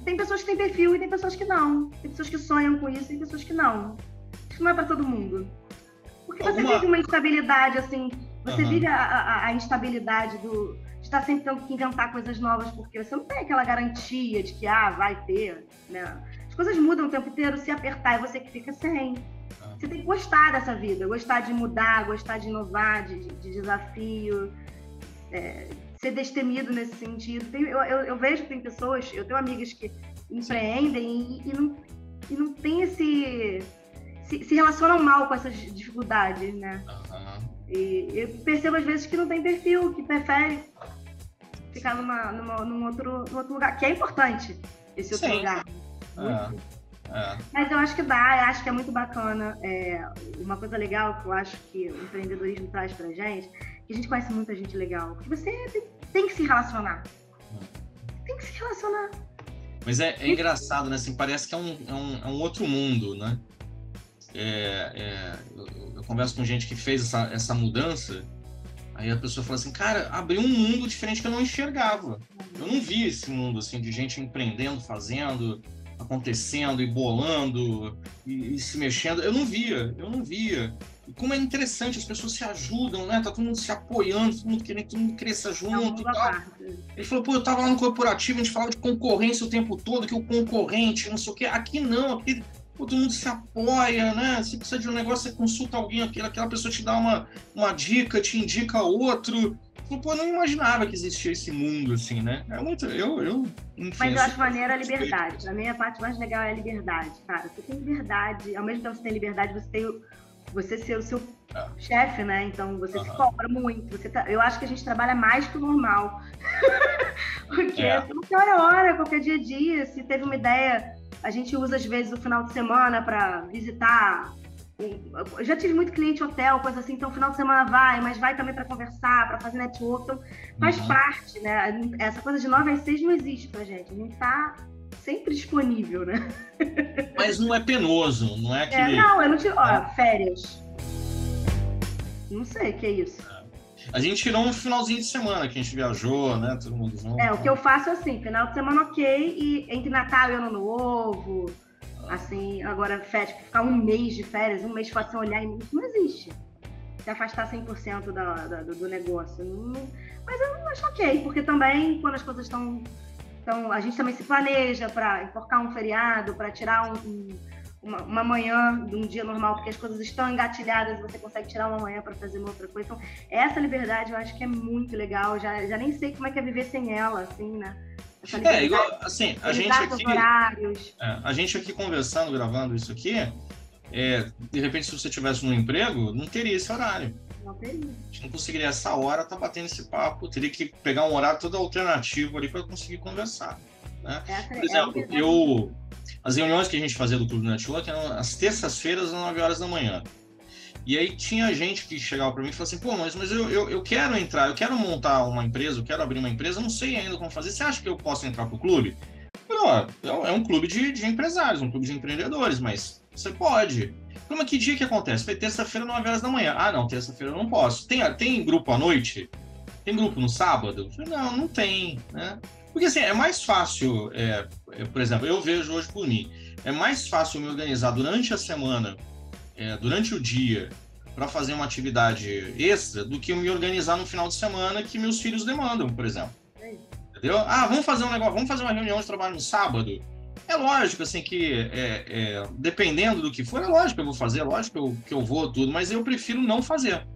tem pessoas que têm perfil e tem pessoas que não. Tem pessoas que sonham com isso e tem pessoas que não. Acho que não é para todo mundo. Porque você vive uma instabilidade, assim, você vive a instabilidade de estar sempre tendo que inventar coisas novas, porque você não tem aquela garantia de que, vai ter, né? As coisas mudam o tempo inteiro, se apertar é você que fica sem. Você tem que gostar dessa vida, gostar de mudar, gostar de inovar, de desafio, ser destemido nesse sentido. Eu vejo que tem pessoas, eu tenho amigas que empreendem e não tem se relacionam mal com essas dificuldades, né? E eu percebo às vezes que não tem perfil, que prefere ficar num outro lugar, que é importante esse outro lugar. Mas eu acho que dá, eu acho que é muito bacana. Uma coisa legal que eu acho que o empreendedorismo traz pra gente, que a gente conhece muita gente legal, que você tem que se relacionar. Tem que se relacionar. Mas é engraçado, né? Assim, parece que é um outro mundo, né? Eu converso com gente que fez essa mudança, aí a pessoa fala assim, cara, abriu um mundo diferente que eu não enxergava. Eu não vi esse mundo, assim, de gente empreendendo, fazendo, acontecendo e bolando e se mexendo. Eu não via. como é interessante, as pessoas se ajudam, né? Tá todo mundo se apoiando, todo mundo querendo que todo mundo cresça junto e tal. Ele falou, pô, eu tava lá no corporativo, a gente falava de concorrência o tempo todo, que o concorrente, não sei o quê. Aqui não, aqui todo mundo se apoia, né? Se precisa de um negócio, você consulta alguém, aquela pessoa te dá uma dica, te indica outro. Pô, eu não imaginava que existia esse mundo, assim, né? É muito... enfim, mas eu acho maneiro a liberdade. Pra mim, a parte mais legal é a liberdade, cara. Você tem liberdade. Ao mesmo tempo que você tem liberdade, você ser o seu chefe, né? Então, você se cobra muito. Eu acho que a gente trabalha mais que o normal. Porque qualquer qualquer dia. Se teve uma ideia, a gente usa, às vezes, o final de semana para visitar. Eu já tive muito cliente hotel, coisa assim, então final de semana mas vai também para conversar, para fazer network, então faz parte, né? Essa coisa de 9 às 6 não existe pra gente, a gente tá sempre disponível, né? Mas não é penoso, não é que... não, eu não tiro... férias. Não sei o que é isso. A gente tirou um finalzinho de semana que a gente viajou, né? Todo mundo junto. O que eu faço é assim, final de semana ok, e entre Natal e Ano Novo... Assim, agora, ficar um mês de férias, um mês fora sem olhar, não existe. Se afastar 100% do negócio. Mas eu acho ok, porque também, quando as coisas estão... a gente também se planeja para enforcar um feriado, para tirar uma manhã de um dia normal, porque as coisas estão engatilhadas e você consegue tirar uma manhã para fazer uma outra coisa. Então, essa liberdade eu acho que é muito legal. Já nem sei como é que é viver sem ela, assim, né? Igual, assim, a gente aqui conversando, gravando isso aqui, de repente, se você tivesse um emprego, não teria esse horário. Não teria. A gente não conseguiria essa hora estar batendo esse papo, teria que pegar um horário todo alternativo ali para conseguir conversar. Né? Por exemplo, as reuniões que a gente fazia do Clube Network eram às terças-feiras, às 9 horas da manhã. E aí tinha gente que chegava para mim e falava assim, pô, mas eu quero entrar, eu quero montar uma empresa, eu quero abrir uma empresa, eu não sei ainda como fazer. Você acha que eu posso entrar pro clube? Não, é um clube de empresários, um clube de empreendedores, mas você pode. Mas que dia que acontece? Foi terça-feira, 9 horas da manhã. Ah, não, terça-feira eu não posso. Tem grupo à noite? Tem grupo no sábado? Não tem, né? Porque assim, é mais fácil, por exemplo, eu vejo hoje por mim, é mais fácil me organizar durante a semana, durante o dia, para fazer uma atividade extra do que eu me organizar no final de semana que meus filhos demandam, por exemplo. Entendeu? Vamos fazer um negócio, vamos fazer uma reunião de trabalho no sábado. É lógico, assim, que dependendo do que for, é lógico que eu vou fazer, é lógico que eu vou tudo, mas eu prefiro não fazer.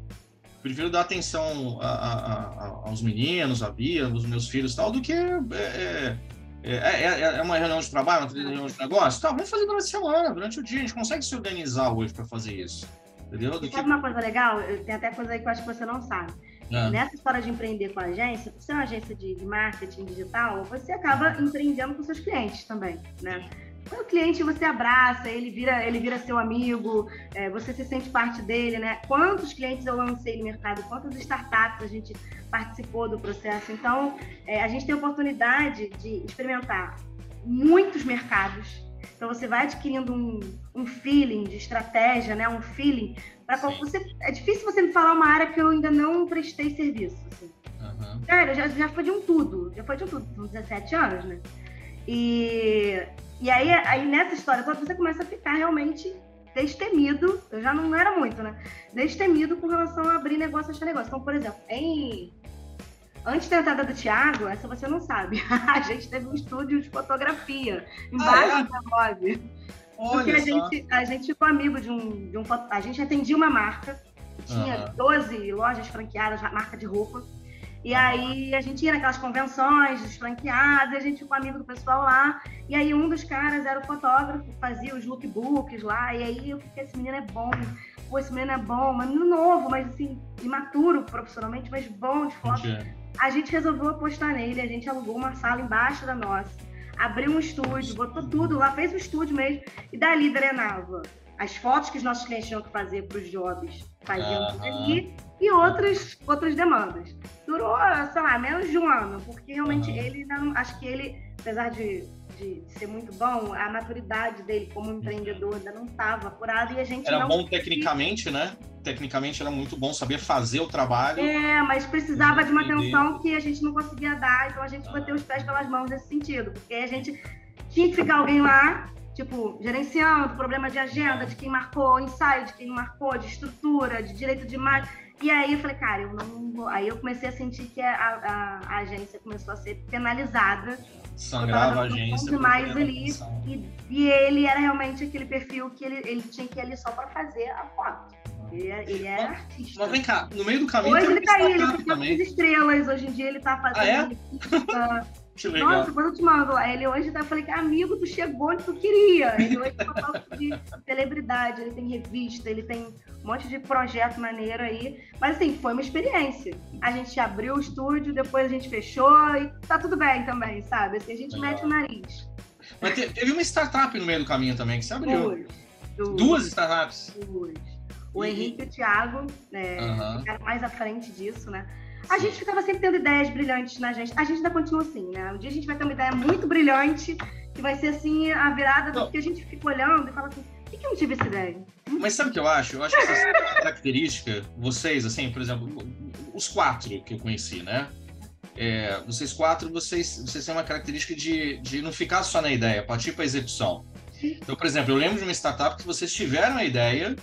Prefiro dar atenção aos meninos, a Bia, aos meus filhos e tal, do que uma reunião de trabalho, uma reunião de negócio. Tá, vamos fazer durante a semana, durante o dia. A gente consegue se organizar hoje para fazer isso. Entendeu? Sabe uma coisa legal? Tem até coisa aí que eu acho que você não sabe. Nessa história de empreender com a agência, por ser uma agência de marketing digital, você acaba empreendendo com seus clientes também, né? O cliente você abraça, ele vira seu amigo, você se sente parte dele, né? Quantos clientes eu lancei no mercado, quantas startups a gente participou do processo. Então, a gente tem a oportunidade de experimentar muitos mercados. Então, você vai adquirindo um feeling de estratégia, né? Um feeling para qual você... É difícil você me falar uma área que eu ainda não prestei serviço, assim. Cara, já foi de um tudo. São 17 anos, né? E aí nessa história toda você começa a ficar realmente destemido. Eu já não era muito, né? Destemido com relação a abrir negócio, achar negócio. Então, por exemplo, antes da entrada do Thiago, essa você não sabe, a gente teve um estúdio de fotografia embaixo da Mob. Porque a gente ficou amigo de um a gente atendia uma marca, que tinha 12 lojas franqueadas, marca de roupa. E aí a gente ia naquelas convenções dos franqueados, a gente ficou amigo do pessoal lá. E aí um dos caras era o fotógrafo, fazia os lookbooks lá. E aí eu fiquei, esse menino é bom. Pô, esse menino é bom, mas menino novo, mas assim, imaturo profissionalmente, mas bom de foto. A gente resolveu apostar nele, a gente alugou uma sala embaixo da nossa, abriu um estúdio, botou tudo lá, fez um estúdio mesmo. E dali drenava as fotos que os nossos clientes tinham que fazer para os jobs, faziam tudo ali, e outras demandas. Durou, sei lá, menos de um ano, porque realmente ele ainda não, acho que ele, apesar de ser muito bom, a maturidade dele como empreendedor ainda não estava apurada e a gente era bom tecnicamente, né? Tecnicamente era muito bom saber fazer o trabalho. Mas precisava de uma atenção que a gente não conseguia dar, então a gente bateu os pés pelas mãos nesse sentido, porque a gente tinha que ficar alguém lá tipo, gerenciando problema de agenda, de quem marcou ensaio, de quem não marcou, de estrutura, de direito de imagem. E aí eu falei, cara, eu não vou. Aí eu comecei a sentir que a agência começou a ser penalizada. Sangrava a agência. Demais ali, e ele era realmente aquele perfil que ele tinha que ir ali só para fazer a foto. Ele era artista. Mas vem cá, no meio do caminho. Hoje ele tá aí, ele tem muitas estrelas. Hoje em dia ele tá fazendo. Que legal. Nossa, quando eu te mando, ele hoje tá, falei que amigo, tu chegou onde tu queria. Ele hoje tá falando de celebridade, ele tem revista, ele tem um monte de projeto maneiro aí. Mas assim, foi uma experiência. A gente abriu o estúdio, depois a gente fechou e tá tudo bem também, sabe? Assim, a gente mete o nariz. Mas teve uma startup no meio do caminho também, que você abriu. Duas startups? Duas. O Henrique e o Thiago ficaram mais à frente disso, né? A gente ficava sempre tendo ideias brilhantes na gente. A gente ainda continua assim, né? Um dia a gente vai ter uma ideia muito brilhante, que vai ser assim, a virada do que a gente fica olhando e fala assim, por que eu não tive essa ideia? Mas sabe o que eu acho? Eu acho que essa característica, vocês, assim, por exemplo, os 4 que eu conheci, né? Vocês 4, vocês têm uma característica de não ficar só na ideia, partir para a execução. Então, por exemplo, eu lembro de uma startup que vocês tiveram a ideia,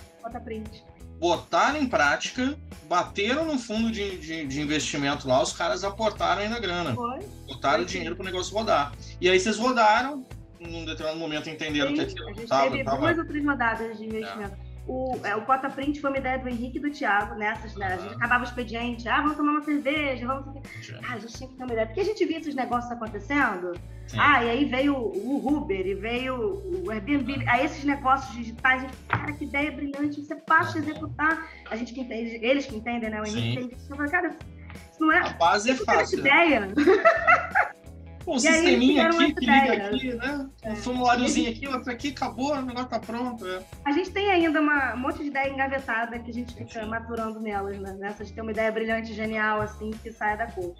botaram em prática, bateram no fundo de investimento lá, os caras aportaram ainda grana. Botaram dinheiro para o negócio rodar. E aí vocês rodaram, num determinado momento entenderam que aquilo estava... A gente teve 2 ou 3 rodadas de investimento. O Cota Print foi uma ideia do Henrique e do Thiago, nessas, né? A gente acabava o expediente, vamos tomar uma cerveja, vamos... a gente tinha que ter uma ideia. Porque a gente via esses negócios acontecendo, e aí veio o Uber, e veio o Airbnb, aí esses negócios digitais, a gente, cara, que ideia brilhante, você passa a executar. A gente que entende, eles que entendem, né? O Henrique entende isso. Eu falei, cara, isso não é... A base é fácil. Ideia. Um sisteminha aqui, que liga aqui, né? Um formuláriozinho aqui, outro aqui, acabou, o negócio tá pronto. A gente tem ainda um monte de ideia engavetada que a gente fica maturando nelas, né? Nessa de ter uma ideia brilhante, genial, assim, que saia da cor.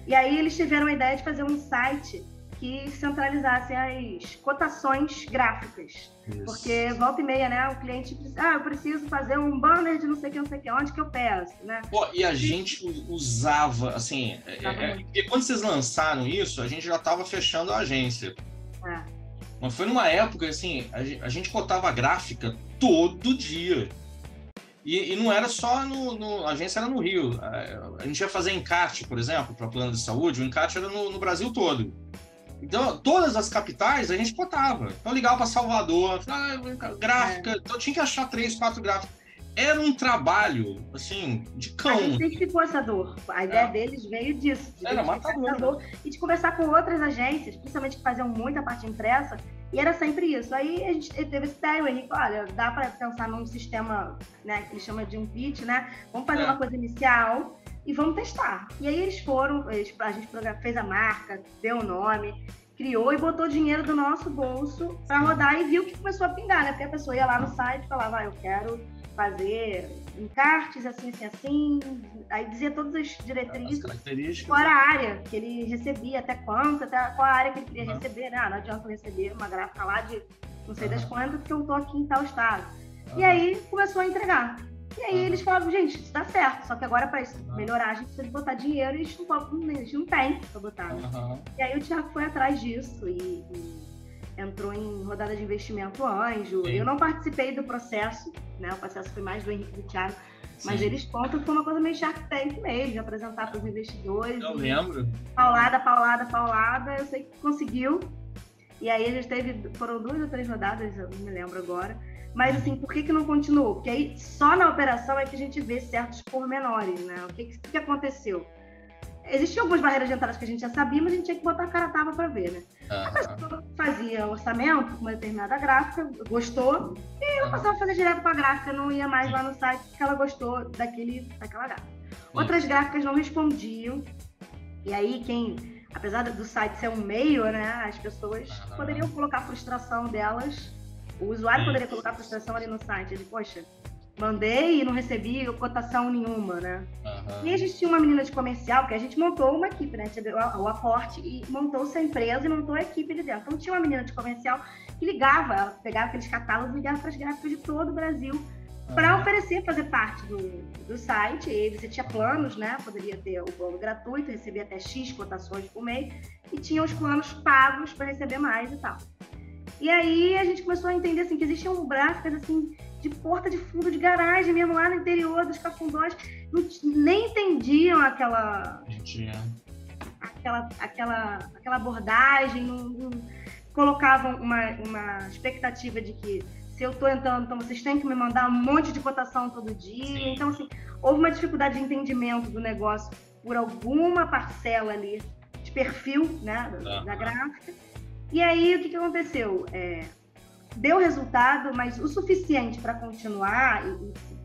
E aí eles tiveram a ideia de fazer um site que centralizasse as cotações gráficas. Isso. Porque volta e meia, né? O cliente precisa, eu preciso fazer um banner de não sei o que, onde que eu peço, né? Pô, e a gente usava, assim, porque quando vocês lançaram isso, a gente já estava fechando a agência. Mas foi numa época, assim, a gente cotava gráfica todo dia. E não era só a agência era no Rio. A gente ia fazer encarte, por exemplo, para plano de saúde, o encarte era no Brasil todo. Então, todas as capitais a gente cotava. Então, eu ligava para Salvador, gráfica, então tinha que achar 3, 4 gráficas. Era um trabalho, assim, de cão. A gente identificou essa dor. A ideia deles veio disso. Era matador. E de conversar com outras agências, principalmente que faziam muita parte impressa, e era sempre isso. Aí a gente teve esse ideia, o Henrique, olha, dá para pensar num sistema, né, que ele chama de um pitch, né? Vamos fazer uma coisa inicial e vamos testar. E aí eles foram, a gente fez a marca, deu o nome, criou e botou dinheiro do nosso bolso para rodar e viu que começou a pingar, né? Porque a pessoa ia lá no site e falava, eu quero fazer encartes assim, aí dizia todas as diretrizes, fora a área que ele recebia, até qual a área que ele queria receber, né? Não adianta eu receber uma gráfica lá de não sei das quantas, porque eu tô aqui em tal estado. E aí começou a entregar. E aí eles falavam, gente, isso dá certo, só que agora para isso melhorar a gente precisa botar dinheiro e a gente não tem para botar. E aí o Thiago foi atrás disso e entrou em rodada de investimento anjo. Sim. Eu não participei do processo, né? O processo foi mais do Henrique e do Thiago, mas eles contam que foi uma coisa meio Shark Tank mesmo, de apresentar para os investidores. Eu lembro. Paulada, eu sei que conseguiu. E aí a gente foram 2 ou 3 rodadas, eu não me lembro agora. Mas assim, por que não continuou? Porque aí só na operação é que a gente vê certos pormenores, né? O que aconteceu? Existiam algumas barreiras de entrada que a gente já sabia, mas a gente tinha que botar a cara a tapa para ver, né? A pessoa fazia orçamento com uma determinada gráfica, gostou, e ela passava a fazer direto com a gráfica, não ia mais lá no site porque ela gostou daquela gráfica. Outras gráficas não respondiam, e aí apesar do site ser um meio, né? As pessoas poderiam colocar a frustração delas, o usuário poderia colocar a frustração ali no site, ele, poxa, mandei e não recebi cotação nenhuma, né? E a gente tinha uma menina de comercial, que a gente montou uma equipe, né? O aporte e montou-se a empresa e montou a equipe ali dentro. Então tinha uma menina de comercial que ligava, ela pegava aqueles catálogos e ligava para as gráficas de todo o Brasil para oferecer, fazer parte do site. E você tinha planos, né? Poderia ter o plano gratuito, recebia até X cotações por mês, e tinha os planos pagos para receber mais e tal. E aí a gente começou a entender assim, que existiam gráficas assim, de porta de fundo de garagem mesmo, lá no interior dos Cafundós, nem entendiam aquela abordagem, não colocavam uma expectativa de que se eu estou entrando, então vocês têm que me mandar um monte de cotação todo dia. Sim. Então, assim, houve uma dificuldade de entendimento do negócio por alguma parcela ali de perfil, né, da gráfica. E aí, o que aconteceu? Deu resultado, mas o suficiente para continuar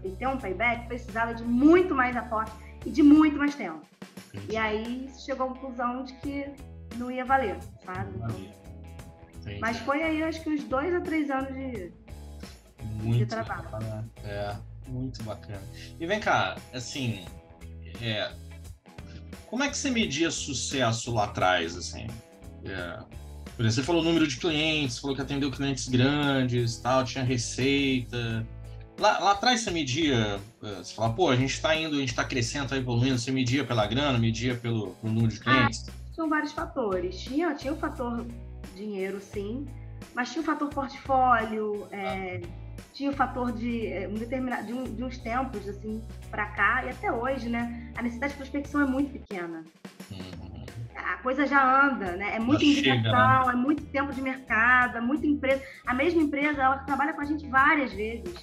e ter um payback precisava de muito mais aporte e de muito mais tempo. Entendi. E aí chegou à conclusão de que não ia valer, sabe? Entendi. Mas foi aí, acho que uns 2 a 3 anos de trabalho. Muito bacana. E vem cá, assim, como é que você media sucesso lá atrás, assim? Por exemplo, você falou o número de clientes, falou que atendeu clientes grandes, tal, tinha receita. Lá atrás você media, você fala, pô, a gente está indo, a gente está crescendo, está evoluindo, você media pela grana, media pelo número de clientes? São vários fatores. Tinha o fator dinheiro, sim, mas tinha o fator portfólio, tinha o fator de uns tempos, assim, para cá, e até hoje, né? A necessidade de prospecção é muito pequena. A coisa já anda, né? É muita indicação, né? É muito tempo de mercado, é muita empresa. A mesma empresa, ela trabalha com a gente várias vezes.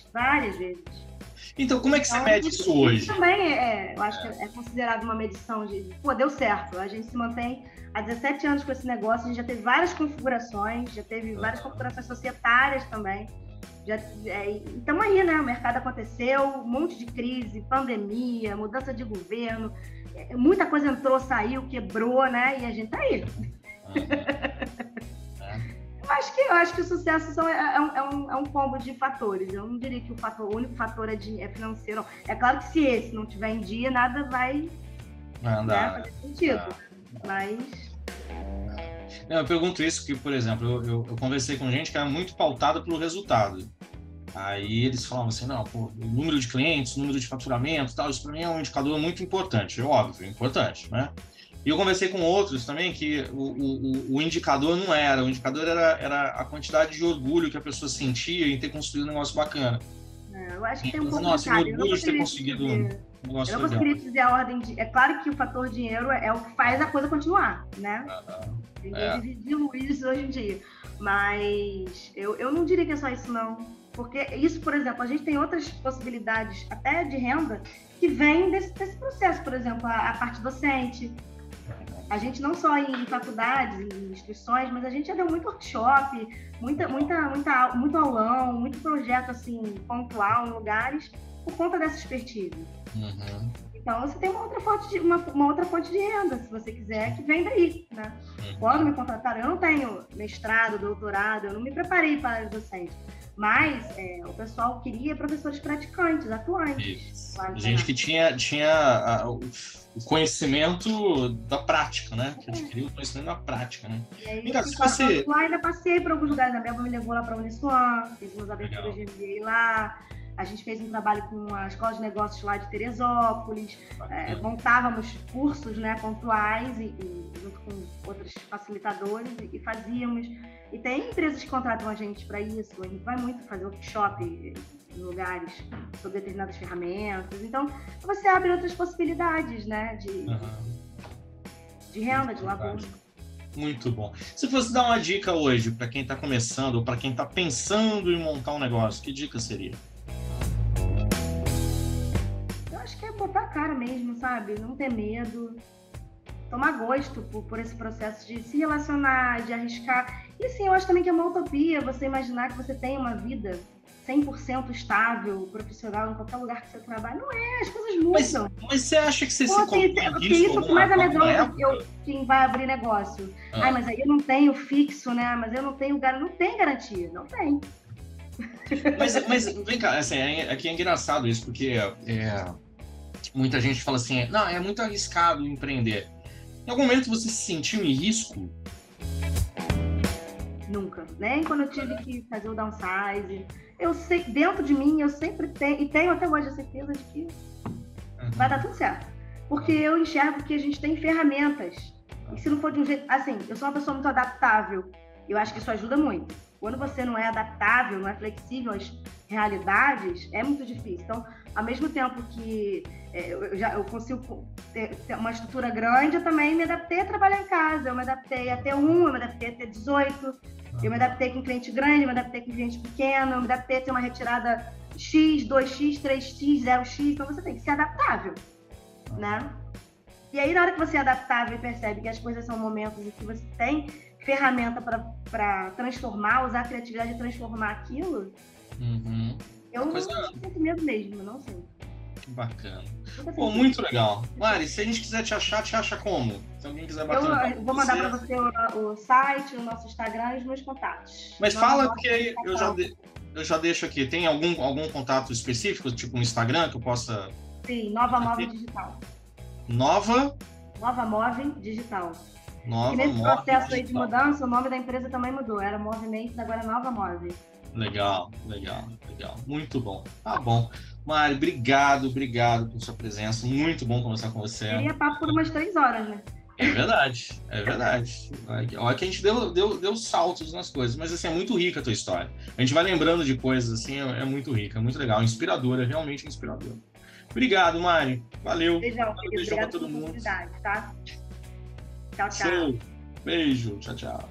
Então, como é que você mede isso hoje? Isso também eu acho que é considerado uma medição de, pô, deu certo. A gente se mantém há 17 anos com esse negócio, a gente já teve várias configurações, já teve várias configurações societárias também. Então aí, né? O mercado aconteceu, um monte de crise, pandemia, mudança de governo, muita coisa entrou, saiu, quebrou, né? E a gente tá aí. Eu acho que o sucesso é um combo de fatores. Eu não diria que o único fator é financeiro. É claro que se esse não tiver em dia, nada vai fazer sentido. Mas... Eu pergunto isso porque, por exemplo, eu conversei com gente que era muito pautada pelo resultado. Aí eles falavam assim, não, pô, o número de clientes, o número de faturamento, tal, isso para mim é um indicador muito importante, óbvio, importante, né? E eu conversei com outros também que o indicador não era, o indicador era a quantidade de orgulho que a pessoa sentia em ter construído um negócio bacana. Eu acho que tem um pouco de orgulho de ter conseguido um negócio legal. Eu não conseguiria dizer a ordem de... É claro que o fator dinheiro é o que faz a coisa continuar, né? Ninguém dividiu isso hoje em dia. Mas eu não diria que é só isso, não. Porque isso, por exemplo, a gente tem outras possibilidades até de renda que vêm desse processo. Por exemplo, a parte docente. A gente não só em faculdades, em instituições, mas a gente já deu muito workshop, muito aulão, muito projeto assim, pontual em lugares por conta dessa expertise. Então, você tem uma outra fonte de renda, se você quiser, que vem daí, né? Quando me contrataram, eu não tenho mestrado, doutorado, eu não me preparei para a área docente. Mas o pessoal queria professores praticantes, atuantes. Gente que tinha o conhecimento da prática, né? Que adquiriu o conhecimento da prática, né? E aí, eu ainda passei por alguns lugares. A Beba me levou lá para a Uniswan, fiz umas aberturas de MBA lá. A gente fez um trabalho com a Escola de Negócios lá de Teresópolis. Montávamos cursos, né, pontuais e junto com outros facilitadores e fazíamos. E tem empresas que contratam a gente para isso. A gente vai muito fazer workshop em lugares sobre determinadas ferramentas. Então, você abre outras possibilidades, né, de renda, de labor. Muito bom. Se fosse dar uma dica hoje para quem está começando ou para quem está pensando em montar um negócio, que dica seria? Eu acho que é botar a cara mesmo, sabe? Não ter medo. Tomar gosto por esse processo de se relacionar, de arriscar. E sim, eu acho também que é uma utopia você imaginar que você tem uma vida 100% estável, profissional, em qualquer lugar que você trabalha. Não é, as coisas mudam. Mas você acha que você se coloca porque isso é mais amedronta quem vai abrir negócio. Mas aí eu não tenho fixo, né? Mas eu não tenho garantia. Não tem garantia, não tem. Mas vem cá, assim, aqui é engraçado isso, porque muita gente fala assim, não, é muito arriscado empreender. Em algum momento você se sentiu em risco? Nunca. Nem quando eu tive que fazer o downsize. Eu sei, dentro de mim, eu sempre tenho, e tenho até hoje a certeza de que vai dar tudo certo. Porque eu enxergo que a gente tem ferramentas. E se não for de um jeito... Assim, eu sou uma pessoa muito adaptável. Eu acho que isso ajuda muito. Quando você não é adaptável, não é flexível às realidades, é muito difícil. Então, ao mesmo tempo que eu consigo ter uma estrutura grande, eu também me adaptei a trabalhar em casa, eu me adaptei a ter eu me adaptei a ter 18, eu me adaptei com cliente grande, eu me adaptei com cliente pequeno, eu me adaptei a ter uma retirada X, 2X, 3X, 0X, então você tem que ser adaptável, né? E aí, na hora que você é adaptável e percebe que as coisas são momentos e que você tem ferramenta para transformar, usar a criatividade e transformar aquilo, eu não sinto medo mesmo, não sei. Que bacana. Pô, muito legal. Mari, se a gente quiser te acha como? Se alguém quiser bater um papo eu vou mandar para você o site, o nosso Instagram e os meus contatos. Mas fala, porque aí eu já deixo aqui. Tem algum contato específico, tipo um Instagram que eu possa... Sim, Nova Move Digital. Nova Move Digital. Nova e nesse Move processo Digital. aí de mudança, o nome da empresa também mudou. Era Movimentos, agora é Nova Move. Legal. Muito bom. Tá bom. Mari, obrigado por sua presença. Muito bom conversar com você. Seria papo por umas 3 horas, né? É verdade. Olha que a gente deu saltos nas coisas, mas assim, é muito rica a tua história. A gente vai lembrando de coisas assim, é muito rica, é muito legal, inspiradora, realmente inspiradora. Obrigado, Mari. Valeu. Beijão pra todo mundo. Tá? Tchau. Show. Beijo. Tchau.